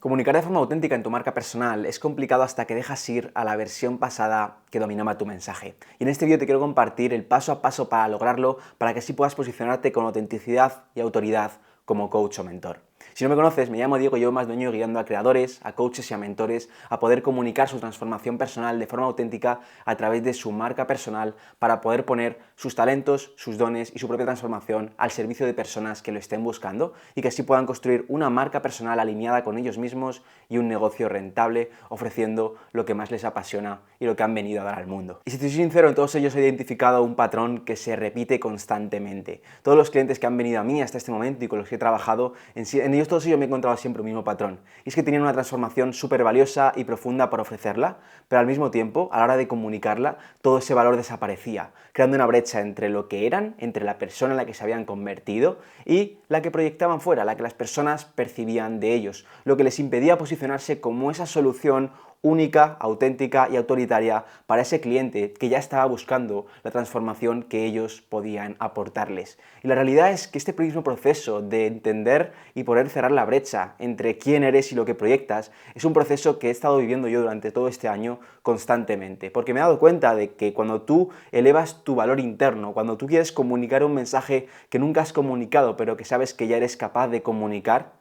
Comunicar de forma auténtica en tu marca personal es complicado hasta que dejas ir a la versión pasada que dominaba tu mensaje. Y en este vídeo te quiero compartir el paso a paso para lograrlo, para que así puedas posicionarte con autenticidad y autoridad como coach o mentor. Si no me conoces, me llamo Diego y llevo más de un año guiando a creadores, a coaches y a mentores a poder comunicar su transformación personal de forma auténtica a través de su marca personal para poder poner sus talentos, sus dones y su propia transformación al servicio de personas que lo estén buscando y que así puedan construir una marca personal alineada con ellos mismos y un negocio rentable ofreciendo lo que más les apasiona y lo que han venido a dar al mundo. Y si te soy sincero, en todos ellos he identificado un patrón que se repite constantemente. Todos los clientes que han venido a mí hasta este momento y con los que he trabajado, en ellos todos ellos me he encontrado siempre el mismo patrón. Y es que tenían una transformación súper valiosa y profunda para ofrecerla, pero al mismo tiempo, a la hora de comunicarla, todo ese valor desaparecía, creando una brecha entre lo que eran, entre la persona en la que se habían convertido y la que proyectaban fuera, la que las personas percibían de ellos, lo que les impedía posicionarse como esa solución única, auténtica y autoritaria para ese cliente que ya estaba buscando la transformación que ellos podían aportarles. Y la realidad es que este mismo proceso de entender y poder cerrar la brecha entre quién eres y lo que proyectas es un proceso que he estado viviendo yo durante todo este año constantemente, porque me he dado cuenta de que cuando tú elevas tu valor interno, cuando tú quieres comunicar un mensaje que nunca has comunicado pero que sabes que ya eres capaz de comunicar,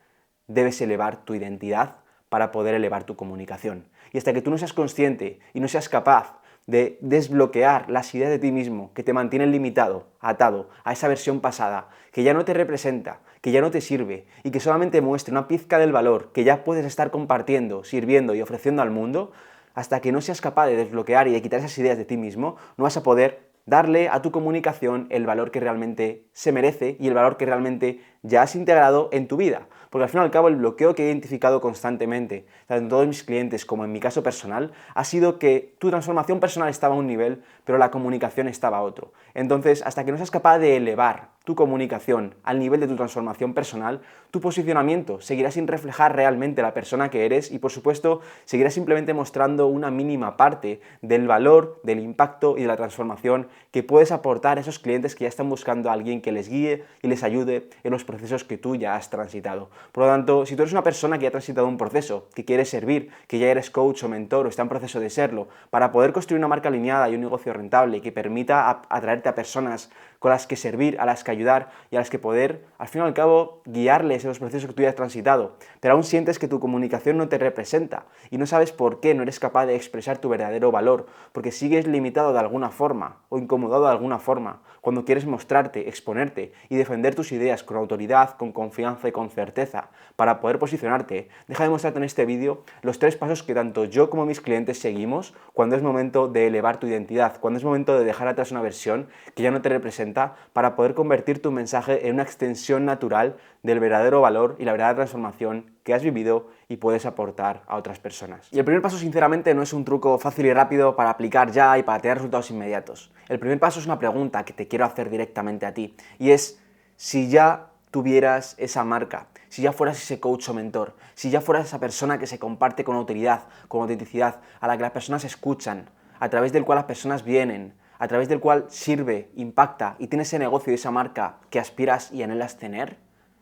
debes elevar tu identidad para poder elevar tu comunicación. Y hasta que tú no seas consciente y no seas capaz de desbloquear las ideas de ti mismo que te mantienen limitado, atado a esa versión pasada, que ya no te representa, que ya no te sirve y que solamente muestre una pizca del valor que ya puedes estar compartiendo, sirviendo y ofreciendo al mundo, hasta que no seas capaz de desbloquear y de quitar esas ideas de ti mismo, no vas a poder darle a tu comunicación el valor que realmente se merece y el valor que realmente ya has integrado en tu vida. Porque al fin y al cabo el bloqueo que he identificado constantemente, tanto en todos mis clientes como en mi caso personal, ha sido que tu transformación personal estaba a un nivel, pero la comunicación estaba a otro. Entonces, hasta que no seas capaz de elevar tu comunicación al nivel de tu transformación personal, tu posicionamiento seguirá sin reflejar realmente la persona que eres y, por supuesto, seguirá simplemente mostrando una mínima parte del valor, del impacto y de la transformación que puedes aportar a esos clientes que ya están buscando a alguien que les guíe y les ayude en los procesos que tú ya has transitado. Por lo tanto, si tú eres una persona que ya ha transitado un proceso, que quieres servir, que ya eres coach o mentor o está en proceso de serlo, para poder construir una marca alineada y un negocio rentable que permita atraerte a personas con las que servir, a las que ayudar y a las que poder, al fin y al cabo, guiarles en los procesos que tú ya has transitado, pero aún sientes que tu comunicación no te representa y no sabes por qué no eres capaz de expresar tu verdadero valor, porque sigues limitado de alguna forma o incomodado de alguna forma cuando quieres mostrarte, exponerte y defender tus ideas con autoridad, con confianza y con certeza para poder posicionarte, deja de mostrarte en este vídeo los 3 pasos que tanto yo como mis clientes seguimos cuando es momento de elevar tu identidad, cuando es momento de dejar atrás una versión que ya no te representa para poder convertir tu mensaje en una extensión natural del verdadero valor y la verdadera transformación que has vivido y puedes aportar a otras personas. Y el primer paso, sinceramente, no es un truco fácil y rápido para aplicar ya y para tener resultados inmediatos. El primer paso es una pregunta que te quiero hacer directamente a ti y es: si ya tuvieras esa marca, si ya fueras ese coach o mentor, si ya fueras esa persona que se comparte con autoridad, con autenticidad, a la que las personas escuchan, a través del cual las personas vienen, a través del cual sirve, impacta y tienes ese negocio y esa marca que aspiras y anhelas tener,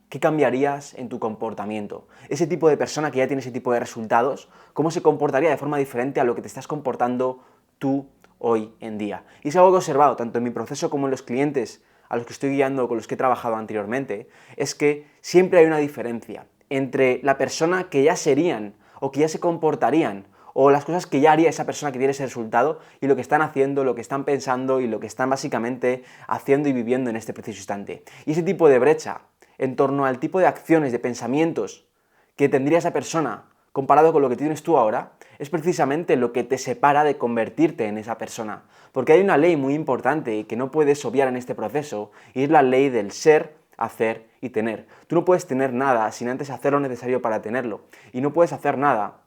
¿qué cambiarías en tu comportamiento? Ese tipo de persona que ya tiene ese tipo de resultados, ¿cómo se comportaría de forma diferente a lo que te estás comportando tú hoy en día? Y es algo que he observado tanto en mi proceso como en los clientes a los que estoy guiando, con los que he trabajado anteriormente, es que siempre hay una diferencia entre la persona que ya serían o que ya se comportarían o las cosas que ya haría esa persona que tiene ese resultado y lo que están haciendo, lo que están pensando y lo que están básicamente haciendo y viviendo en este preciso instante. Y ese tipo de brecha en torno al tipo de acciones, de pensamientos que tendría esa persona comparado con lo que tienes tú ahora, es precisamente lo que te separa de convertirte en esa persona. Porque hay una ley muy importante que no puedes obviar en este proceso y es la ley del ser, hacer y tener. Tú no puedes tener nada sin antes hacer lo necesario para tenerlo. Y no puedes hacer nada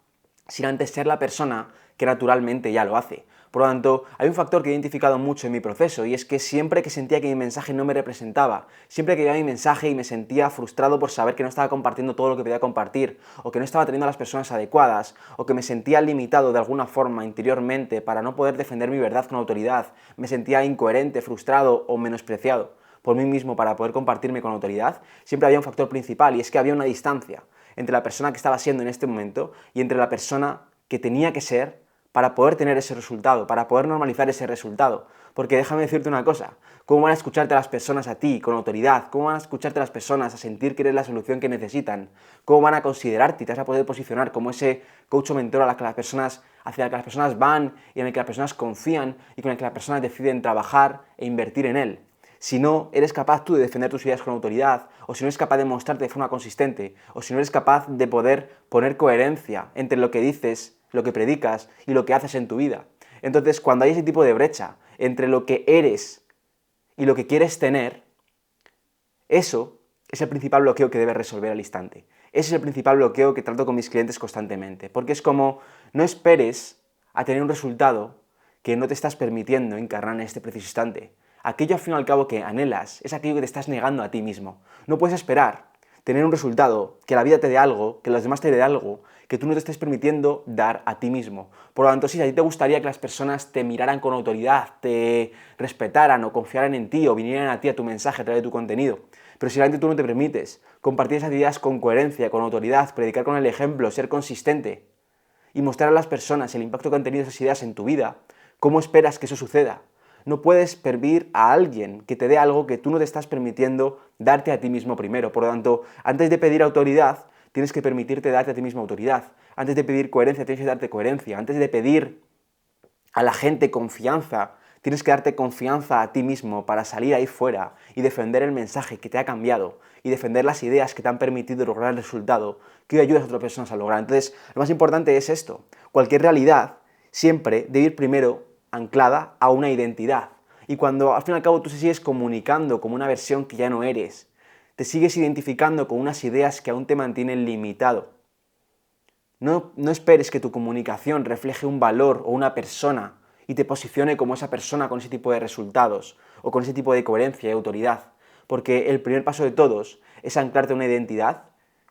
sin antes ser la persona que naturalmente ya lo hace. Por lo tanto, hay un factor que he identificado mucho en mi proceso y es que siempre que sentía que mi mensaje no me representaba, siempre que veía mi mensaje y me sentía frustrado por saber que no estaba compartiendo todo lo que podía compartir, o que no estaba teniendo a las personas adecuadas, o que me sentía limitado de alguna forma interiormente para no poder defender mi verdad con autoridad, me sentía incoherente, frustrado o menospreciado por mí mismo para poder compartirme con autoridad, siempre había un factor principal y es que había una distancia entre la persona que estaba siendo en este momento y entre la persona que tenía que ser para poder tener ese resultado, para poder normalizar ese resultado. Porque déjame decirte una cosa, ¿cómo van a escucharte las personas a ti con autoridad? ¿Cómo van a escucharte las personas a sentir que eres la solución que necesitan? ¿Cómo van a considerarte y te vas a poder posicionar como ese coach o mentor hacia la que las personas van y en el que las personas confían y con el que las personas deciden trabajar e invertir en él? Si no eres capaz tú de defender tus ideas con autoridad, o si no eres capaz de mostrarte de forma consistente, o si no eres capaz de poder poner coherencia entre lo que dices, lo que predicas y lo que haces en tu vida. Entonces, cuando hay ese tipo de brecha entre lo que eres y lo que quieres tener, eso es el principal bloqueo que debes resolver al instante. Ese es el principal bloqueo que trato con mis clientes constantemente, porque es como, no esperes a tener un resultado que no te estás permitiendo encarnar en este preciso instante. Aquello al fin y al cabo que anhelas es aquello que te estás negando a ti mismo. No puedes esperar tener un resultado, que la vida te dé algo, que los demás te den algo, que tú no te estés permitiendo dar a ti mismo. Por lo tanto, si a ti te gustaría que las personas te miraran con autoridad, te respetaran o confiaran en ti o vinieran a ti a tu mensaje a través de tu contenido, pero si realmente tú no te permites compartir esas ideas con coherencia, con autoridad, predicar con el ejemplo, ser consistente y mostrar a las personas el impacto que han tenido esas ideas en tu vida, ¿cómo esperas que eso suceda? No puedes pedir a alguien que te dé algo que tú no te estás permitiendo darte a ti mismo primero. Por lo tanto, antes de pedir autoridad, tienes que permitirte darte a ti mismo autoridad. Antes de pedir coherencia, tienes que darte coherencia. Antes de pedir a la gente confianza, tienes que darte confianza a ti mismo para salir ahí fuera y defender el mensaje que te ha cambiado y defender las ideas que te han permitido lograr el resultado que hoy ayudas a otras personas a lograr. Entonces, lo más importante es esto. Cualquier realidad siempre debe ir primero anclada a una identidad. Y cuando al fin y al cabo tú te sigues comunicando como una versión que ya no eres, te sigues identificando con unas ideas que aún te mantienen limitado. No esperes que tu comunicación refleje un valor o una persona y te posicione como esa persona con ese tipo de resultados o con ese tipo de coherencia y autoridad, porque el primer paso de todos es anclarte a una identidad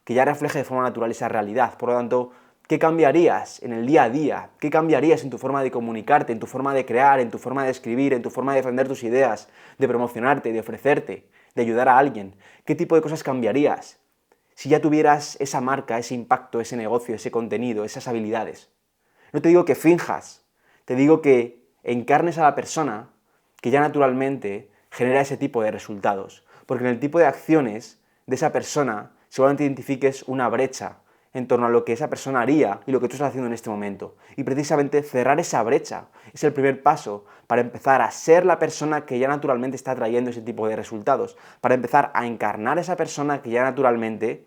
que ya refleje de forma natural esa realidad. Por lo tanto, ¿qué cambiarías en el día a día? ¿Qué cambiarías en tu forma de comunicarte, en tu forma de crear, en tu forma de escribir, en tu forma de defender tus ideas, de promocionarte, de ofrecerte, de ayudar a alguien? ¿Qué tipo de cosas cambiarías si ya tuvieras esa marca, ese impacto, ese negocio, ese contenido, esas habilidades? No te digo que finjas, te digo que encarnes a la persona que ya naturalmente genera ese tipo de resultados. Porque en el tipo de acciones de esa persona seguramente identifiques una brecha en torno a lo que esa persona haría y lo que tú estás haciendo en este momento. Y precisamente cerrar esa brecha es el primer paso para empezar a ser la persona que ya naturalmente está trayendo ese tipo de resultados, para empezar a encarnar a esa persona que ya naturalmente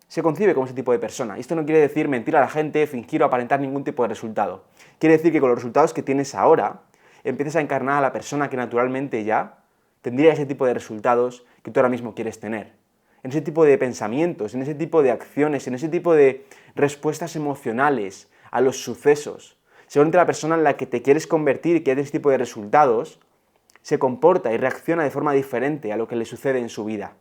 se concibe como ese tipo de persona. Y esto no quiere decir mentir a la gente, fingir o aparentar ningún tipo de resultado. Quiere decir que con los resultados que tienes ahora, empieces a encarnar a la persona que naturalmente ya tendría ese tipo de resultados que tú ahora mismo quieres tener. En ese tipo de pensamientos, en ese tipo de acciones, en ese tipo de respuestas emocionales a los sucesos. Seguramente la persona en la que te quieres convertir y que tiene ese tipo de resultados se comporta y reacciona de forma diferente a lo que le sucede en su vida.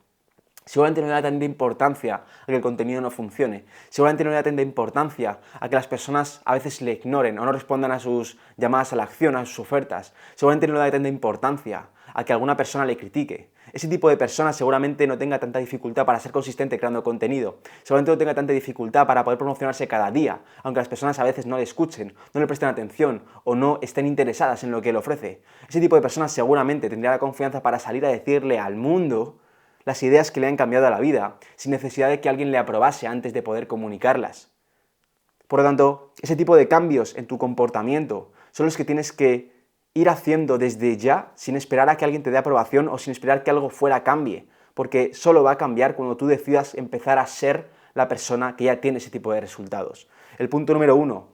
Seguramente no le da tanta importancia a que el contenido no funcione. Seguramente no le da tanta importancia a que las personas a veces le ignoren o no respondan a sus llamadas a la acción, a sus ofertas. Seguramente no le da tanta importancia a que alguna persona le critique. Ese tipo de persona seguramente no tenga tanta dificultad para ser consistente creando contenido. Seguramente no tenga tanta dificultad para poder promocionarse cada día, aunque las personas a veces no le escuchen, no le presten atención o no estén interesadas en lo que él ofrece. Ese tipo de personas seguramente tendría la confianza para salir a decirle al mundo las ideas que le han cambiado la vida, sin necesidad de que alguien le aprobase antes de poder comunicarlas. Por lo tanto, ese tipo de cambios en tu comportamiento son los que tienes que ir haciendo desde ya, sin esperar a que alguien te dé aprobación o sin esperar que algo fuera cambie, porque solo va a cambiar cuando tú decidas empezar a ser la persona que ya tiene ese tipo de resultados. El punto número 1,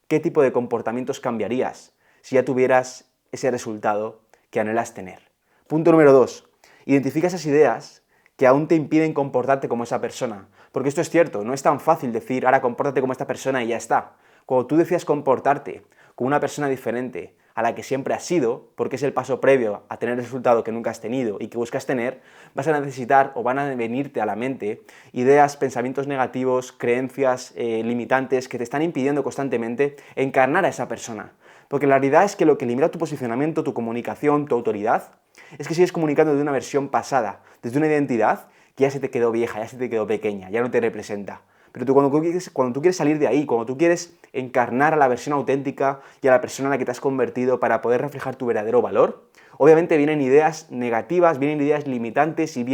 ¿qué tipo de comportamientos cambiarías si ya tuvieras ese resultado que anhelas tener? Punto número 2, identifica esas ideas que aún te impiden comportarte como esa persona. Porque esto es cierto, no es tan fácil decir, ahora compórtate como esta persona y ya está. Cuando tú decidas comportarte como una persona diferente a la que siempre has sido, porque es el paso previo a tener el resultado que nunca has tenido y que buscas tener, vas a necesitar o van a venirte a la mente ideas, pensamientos negativos, creencias limitantes que te están impidiendo constantemente encarnar a esa persona. Porque la realidad es que lo que limita tu posicionamiento, tu comunicación, tu autoridad, es que sigues comunicando de una versión pasada, desde una identidad que ya se te quedó vieja, ya se te quedó pequeña, ya no te representa. Pero cuando tú quieres salir de ahí, cuando tú quieres encarnar a la versión auténtica y a la persona en la que te has convertido para poder reflejar tu verdadero valor, obviamente vienen ideas negativas, vienen ideas limitantes y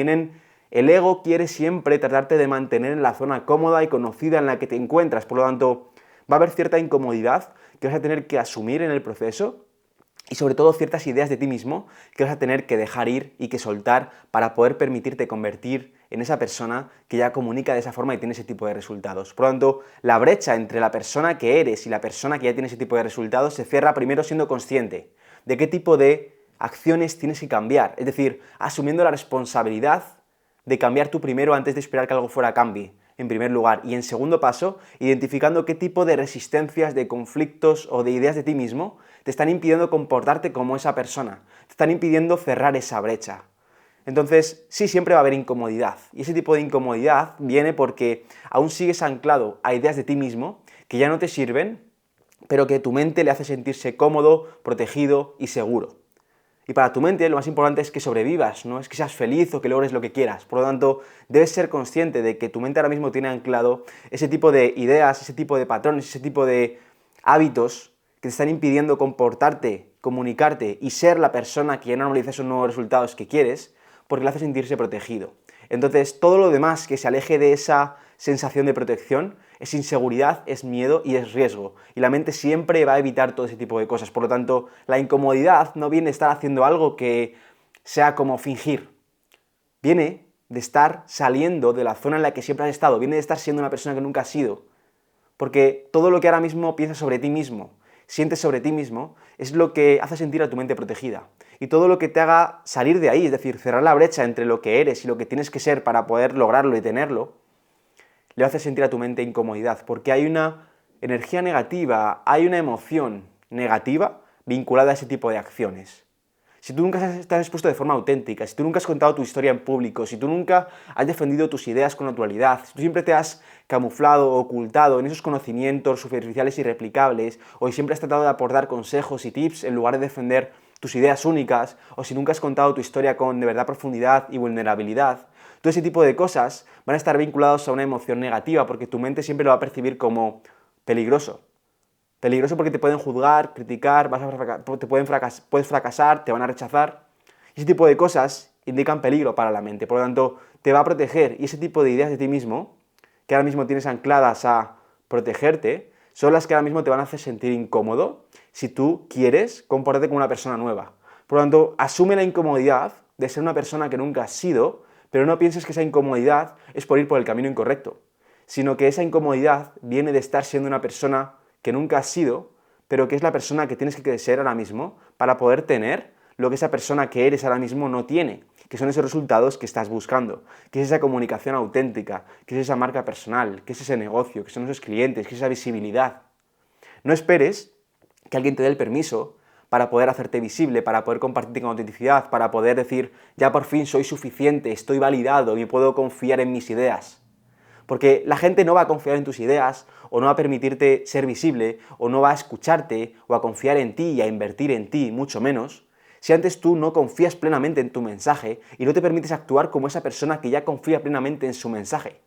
el ego quiere siempre tratarte de mantener en la zona cómoda y conocida en la que te encuentras. Por lo tanto, va a haber cierta incomodidad que vas a tener que asumir en el proceso y sobre todo ciertas ideas de ti mismo que vas a tener que dejar ir y que soltar para poder permitirte convertir en esa persona que ya comunica de esa forma y tiene ese tipo de resultados. Por lo tanto, la brecha entre la persona que eres y la persona que ya tiene ese tipo de resultados se cierra primero siendo consciente de qué tipo de acciones tienes que cambiar, es decir, asumiendo la responsabilidad de cambiar tú primero antes de esperar que algo fuera cambie, en primer lugar. Y en segundo paso, identificando qué tipo de resistencias, de conflictos o de ideas de ti mismo te están impidiendo comportarte como esa persona, te están impidiendo cerrar esa brecha. Entonces, sí, siempre va a haber incomodidad. Y ese tipo de incomodidad viene porque aún sigues anclado a ideas de ti mismo que ya no te sirven, pero que tu mente le hace sentirse cómodo, protegido y seguro. Y para tu mente lo más importante es que sobrevivas, no es que seas feliz o que logres lo que quieras. Por lo tanto, debes ser consciente de que tu mente ahora mismo tiene anclado ese tipo de ideas, ese tipo de patrones, ese tipo de hábitos que te están impidiendo comportarte, comunicarte y ser la persona que ya normaliza esos nuevos resultados que quieres, porque le hace sentirse protegido. Entonces, todo lo demás que se aleje de esa sensación de protección es inseguridad, es miedo y es riesgo. Y la mente siempre va a evitar todo ese tipo de cosas. Por lo tanto, la incomodidad no viene de estar haciendo algo que sea como fingir. Viene de estar saliendo de la zona en la que siempre has estado. Viene de estar siendo una persona que nunca has sido. Porque todo lo que ahora mismo piensas sobre ti mismo, sientes sobre ti mismo, es lo que hace sentir a tu mente protegida. Y todo lo que te haga salir de ahí, es decir, cerrar la brecha entre lo que eres y lo que tienes que ser para poder lograrlo y tenerlo, le hace sentir a tu mente incomodidad, porque hay una energía negativa, hay una emoción negativa vinculada a ese tipo de acciones. Si tú nunca estás expuesto de forma auténtica, si tú nunca has contado tu historia en público, si tú nunca has defendido tus ideas con naturalidad, si tú siempre te has camuflado o ocultado en esos conocimientos superficiales y replicables, o siempre has tratado de aportar consejos y tips en lugar de defender tus ideas únicas, o si nunca has contado tu historia con de verdad profundidad y vulnerabilidad, todo ese tipo de cosas van a estar vinculados a una emoción negativa, porque tu mente siempre lo va a percibir como peligroso. Peligroso porque te pueden juzgar, criticar, puedes fracasar, te van a rechazar. Y ese tipo de cosas indican peligro para la mente. Por lo tanto, te va a proteger. Y ese tipo de ideas de ti mismo, que ahora mismo tienes ancladas a protegerte, son las que ahora mismo te van a hacer sentir incómodo si tú quieres comportarte como una persona nueva. Por lo tanto, asume la incomodidad de ser una persona que nunca has sido, pero no pienses que esa incomodidad es por ir por el camino incorrecto, sino que esa incomodidad viene de estar siendo una persona que nunca has sido, pero que es la persona que tienes que ser ahora mismo para poder tener lo que esa persona que eres ahora mismo no tiene, que son esos resultados que estás buscando, que es esa comunicación auténtica, que es esa marca personal, que es ese negocio, que son esos clientes, que es esa visibilidad. No esperes que alguien te dé el permiso para poder hacerte visible, para poder compartirte con autenticidad, para poder decir, ya por fin soy suficiente, estoy validado y puedo confiar en mis ideas. Porque la gente no va a confiar en tus ideas, o no va a permitirte ser visible, o no va a escucharte, o a confiar en ti y a invertir en ti, mucho menos, si antes tú no confías plenamente en tu mensaje y no te permites actuar como esa persona que ya confía plenamente en su mensaje.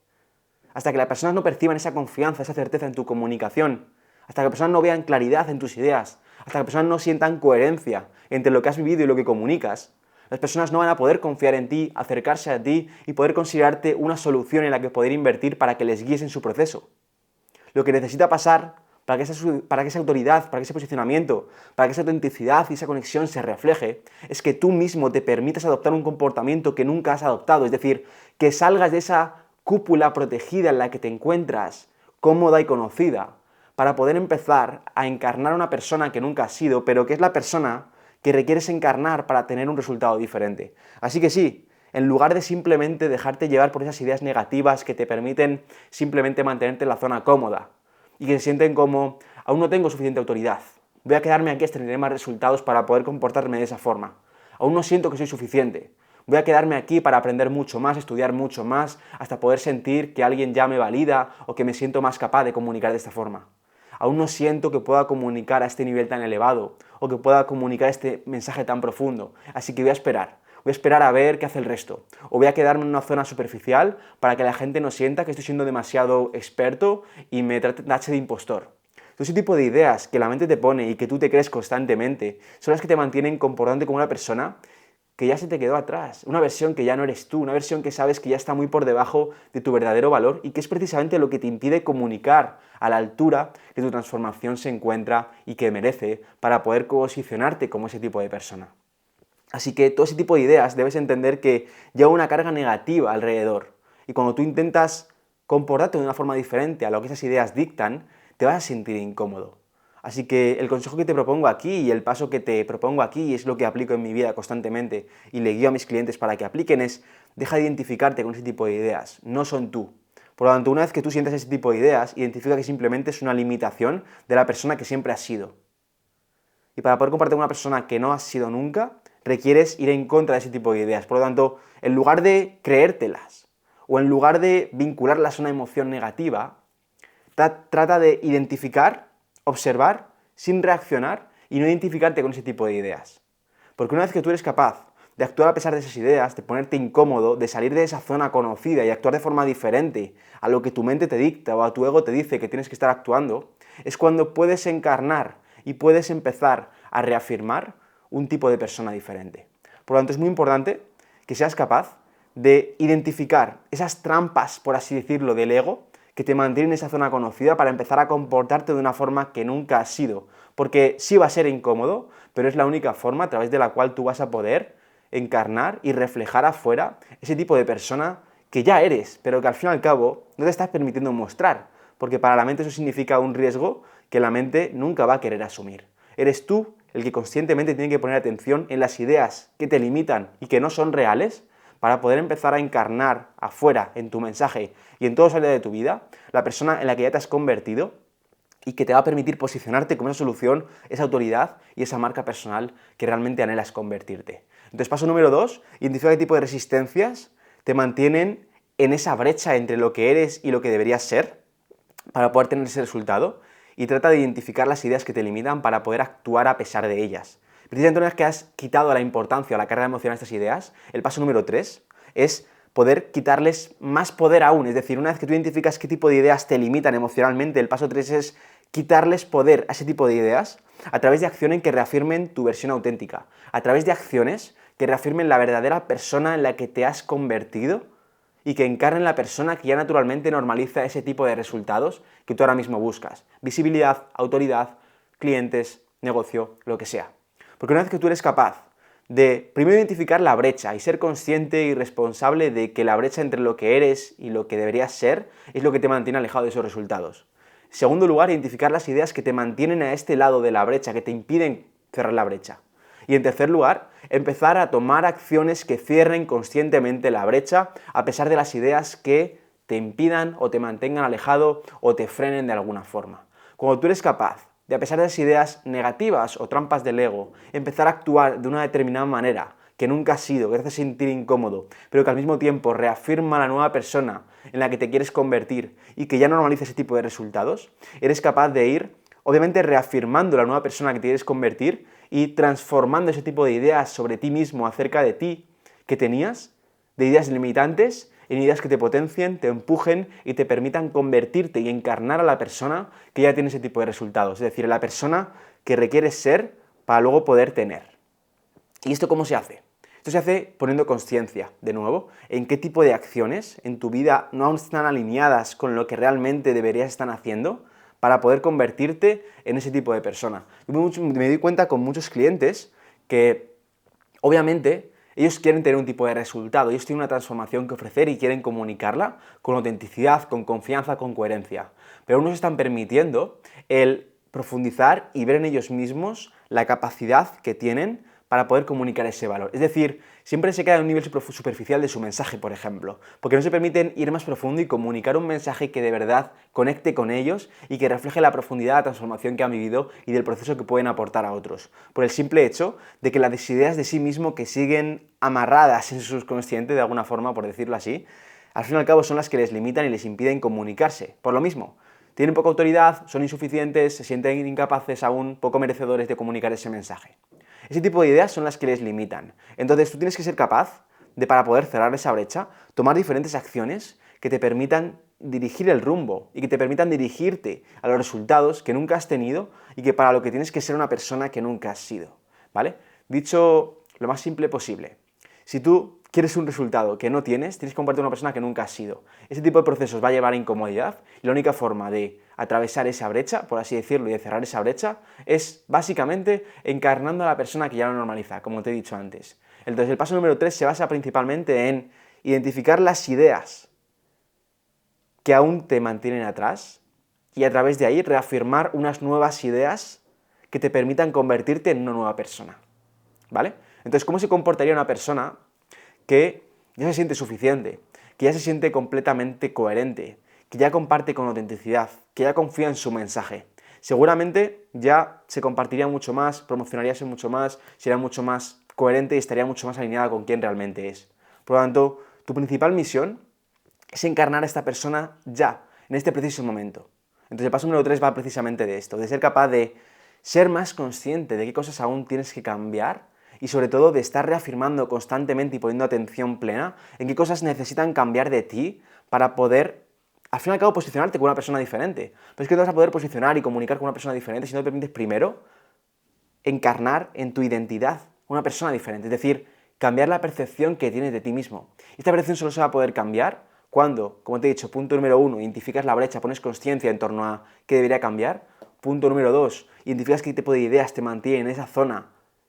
Hasta que las personas no perciban esa confianza, esa certeza en tu comunicación, hasta que las personas no vean claridad en tus ideas, hasta que las personas no sientan coherencia entre lo que has vivido y lo que comunicas, las personas no van a poder confiar en ti, acercarse a ti y poder considerarte una solución en la que poder invertir para que les guíes en su proceso. Lo que necesita pasar para que esa autoridad, para que ese posicionamiento, para que esa autenticidad y esa conexión se refleje, es que tú mismo te permitas adoptar un comportamiento que nunca has adoptado, es decir, que salgas de esa cúpula protegida en la que te encuentras, cómoda y conocida, para poder empezar a encarnar a una persona que nunca has sido, pero que es la persona que requieres encarnar para tener un resultado diferente. Así que sí, en lugar de simplemente dejarte llevar por esas ideas negativas que te permiten simplemente mantenerte en la zona cómoda y que se sienten como, aún no tengo suficiente autoridad, voy a quedarme aquí hasta tener más resultados para poder comportarme de esa forma, aún no siento que soy suficiente, voy a quedarme aquí para aprender mucho más, estudiar mucho más, hasta poder sentir que alguien ya me valida o que me siento más capaz de comunicar de esta forma. Aún no siento que pueda comunicar a este nivel tan elevado o que pueda comunicar este mensaje tan profundo. Así que voy a esperar. voy a esperar a ver qué hace el resto, o voy a quedarme en una zona superficial para que la gente no sienta que estoy siendo demasiado experto y me tache de impostor. Todo ese tipo de ideas que la mente te pone y que tú te crees constantemente son las que te mantienen comportándote como una persona que ya se te quedó atrás, una versión que ya no eres tú, una versión que sabes que ya está muy por debajo de tu verdadero valor y que es precisamente lo que te impide comunicar a la altura que tu transformación se encuentra y que merece para poder posicionarte como ese tipo de persona. Así que todo ese tipo de ideas debes entender que lleva una carga negativa alrededor y cuando tú intentas comportarte de una forma diferente a lo que esas ideas dictan, te vas a sentir incómodo. Así que el consejo que te propongo aquí y el paso que te propongo aquí, y es lo que aplico en mi vida constantemente y le guío a mis clientes para que apliquen, es deja de identificarte con ese tipo de ideas, no son tú. Por lo tanto, una vez que tú sientas ese tipo de ideas, identifica que simplemente es una limitación de la persona que siempre has sido. Y para poder compartir con una persona que no has sido nunca, requieres ir en contra de ese tipo de ideas. Por lo tanto, en lugar de creértelas o en lugar de vincularlas a una emoción negativa, trata de identificar, observar, sin reaccionar y no identificarte con ese tipo de ideas. Porque una vez que tú eres capaz de actuar a pesar de esas ideas, de ponerte incómodo, de salir de esa zona conocida y actuar de forma diferente a lo que tu mente te dicta o a tu ego te dice que tienes que estar actuando, es cuando puedes encarnar y puedes empezar a reafirmar un tipo de persona diferente. Por lo tanto, es muy importante que seas capaz de identificar esas trampas, por así decirlo, del ego que te mantienen en esa zona conocida para empezar a comportarte de una forma que nunca has sido. Porque sí va a ser incómodo, pero es la única forma a través de la cual tú vas a poder encarnar y reflejar afuera ese tipo de persona que ya eres, pero que al fin y al cabo no te estás permitiendo mostrar, porque para la mente eso significa un riesgo que la mente nunca va a querer asumir. Eres tú el que conscientemente tiene que poner atención en las ideas que te limitan y que no son reales para poder empezar a encarnar afuera en tu mensaje y en todo área de tu vida la persona en la que ya te has convertido y que te va a permitir posicionarte como esa solución, esa autoridad y esa marca personal que realmente anhelas convertirte. Entonces, paso número 2, identifica qué tipo de resistencias te mantienen en esa brecha entre lo que eres y lo que deberías ser para poder tener ese resultado y trata de identificar las ideas que te limitan para poder actuar a pesar de ellas. Precisamente una vez que has quitado la importancia o la carga emocional a estas ideas, el paso número 3 es poder quitarles más poder aún. Es decir, una vez que tú identificas qué tipo de ideas te limitan emocionalmente, el paso 3 es quitarles poder a ese tipo de ideas a través de acciones que reafirmen tu versión auténtica, a través de acciones que reafirmen la verdadera persona en la que te has convertido y que encarnen la persona que ya naturalmente normaliza ese tipo de resultados que tú ahora mismo buscas. Visibilidad, autoridad, clientes, negocio, lo que sea. Porque una vez que tú eres capaz de primero identificar la brecha y ser consciente y responsable de que la brecha entre lo que eres y lo que deberías ser es lo que te mantiene alejado de esos resultados. En segundo lugar, identificar las ideas que te mantienen a este lado de la brecha, que te impiden cerrar la brecha. Y en tercer lugar, empezar a tomar acciones que cierren conscientemente la brecha a pesar de las ideas que te impidan o te mantengan alejado o te frenen de alguna forma. Cuando tú eres capaz de, a pesar de las ideas negativas o trampas del ego, empezar a actuar de una determinada manera que nunca has sido, que te hace sentir incómodo, pero que al mismo tiempo reafirma la nueva persona en la que te quieres convertir y que ya normaliza ese tipo de resultados, eres capaz de ir, obviamente, reafirmando la nueva persona que te quieres convertir y transformando ese tipo de ideas sobre ti mismo, acerca de ti, que tenías, de ideas limitantes, en ideas que te potencien, te empujen y te permitan convertirte y encarnar a la persona que ya tiene ese tipo de resultados, es decir, a la persona que requieres ser para luego poder tener. ¿Y esto cómo se hace? Esto se hace poniendo consciencia, de nuevo, en qué tipo de acciones en tu vida no están alineadas con lo que realmente deberías estar haciendo para poder convertirte en ese tipo de persona. Yo me doy cuenta con muchos clientes que, obviamente, ellos quieren tener un tipo de resultado, ellos tienen una transformación que ofrecer y quieren comunicarla con autenticidad, con confianza, con coherencia. Pero no se están permitiendo el profundizar y ver en ellos mismos la capacidad que tienen para poder comunicar ese valor. Es decir, siempre se queda en un nivel superficial de su mensaje, por ejemplo, porque no se permiten ir más profundo y comunicar un mensaje que de verdad conecte con ellos y que refleje la profundidad de la transformación que han vivido y del proceso que pueden aportar a otros. Por el simple hecho de que las ideas de sí mismo que siguen amarradas en su subconsciente, de alguna forma, por decirlo así, al fin y al cabo son las que les limitan y les impiden comunicarse. Por lo mismo, tienen poca autoridad, son insuficientes, se sienten incapaces aún, poco merecedores de comunicar ese mensaje. Ese tipo de ideas son las que les limitan. Entonces tú tienes que ser capaz de, para poder cerrar esa brecha, tomar diferentes acciones que te permitan dirigir el rumbo y que te permitan dirigirte a los resultados que nunca has tenido y que para lo que tienes que ser una persona que nunca has sido, ¿vale? Dicho lo más simple posible, si tú quieres un resultado que no tienes, tienes que convertirte en una persona que nunca has sido. Ese tipo de procesos va a llevar a incomodidad y la única forma de atravesar esa brecha, por así decirlo, y de cerrar esa brecha, es básicamente encarnando a la persona que ya lo normaliza, como te he dicho antes. Entonces el paso número 3 se basa principalmente en identificar las ideas que aún te mantienen atrás y a través de ahí reafirmar unas nuevas ideas que te permitan convertirte en una nueva persona, ¿vale? Entonces, ¿cómo se comportaría una persona que ya se siente suficiente, que ya se siente completamente coherente, que ya comparte con autenticidad, que ya confía en su mensaje? Seguramente ya se compartiría mucho más, promocionaríase mucho más, sería mucho más coherente y estaría mucho más alineada con quién realmente es. Por lo tanto, tu principal misión es encarnar a esta persona ya, en este preciso momento. Entonces el paso número 3 va precisamente de esto, de ser capaz de ser más consciente de qué cosas aún tienes que cambiar y sobre todo de estar reafirmando constantemente y poniendo atención plena en qué cosas necesitan cambiar de ti para poder, al fin y al cabo, posicionarte con una persona diferente. Pero es que no vas a poder posicionar y comunicar con una persona diferente si no te permites primero encarnar en tu identidad una persona diferente, es decir, cambiar la percepción que tienes de ti mismo. Esta percepción solo se va a poder cambiar cuando, como te he dicho, punto número 1, identificas la brecha, pones conciencia en torno a qué debería cambiar. Punto número 2, identificas qué tipo de ideas te mantienen en esa zona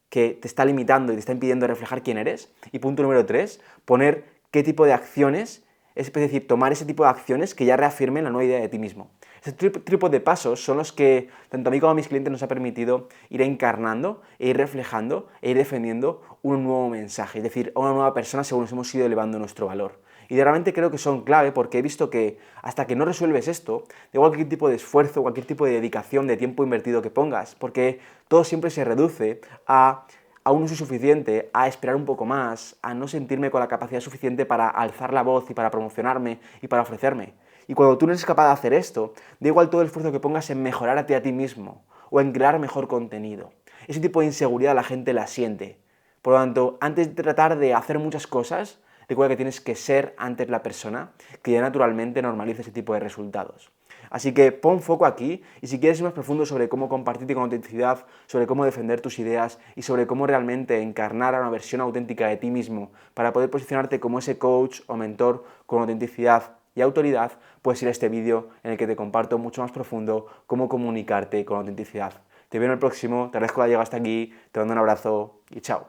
que te está limitando y te está impidiendo reflejar quién eres. Y punto número 3, poner qué tipo de acciones, es decir, tomar ese tipo de acciones que ya reafirmen la nueva idea de ti mismo. Este tipo de pasos son los que tanto a mí como a mis clientes nos ha permitido ir encarnando, e ir reflejando, e ir defendiendo un nuevo mensaje, es decir, a una nueva persona según nos hemos ido elevando nuestro valor. Y realmente creo que son clave porque he visto que hasta que no resuelves esto, de cualquier tipo de esfuerzo, cualquier tipo de dedicación, de tiempo invertido que pongas, porque todo siempre se reduce a aún no soy suficiente, a esperar un poco más, a no sentirme con la capacidad suficiente para alzar la voz y para promocionarme y para ofrecerme. Y cuando tú no eres capaz de hacer esto, da igual todo el esfuerzo que pongas en mejorarte a ti mismo o en crear mejor contenido. Ese tipo de inseguridad la gente la siente. Por lo tanto, antes de tratar de hacer muchas cosas, recuerda que tienes que ser antes la persona que ya naturalmente normaliza ese tipo de resultados. Así que pon foco aquí y si quieres ir más profundo sobre cómo compartirte con autenticidad, sobre cómo defender tus ideas y sobre cómo realmente encarnar a una versión auténtica de ti mismo para poder posicionarte como ese coach o mentor con autenticidad y autoridad, puedes ir a este vídeo en el que te comparto mucho más profundo cómo comunicarte con autenticidad. Te veo en el próximo, te agradezco que hayas llegado hasta aquí, te mando un abrazo y chao.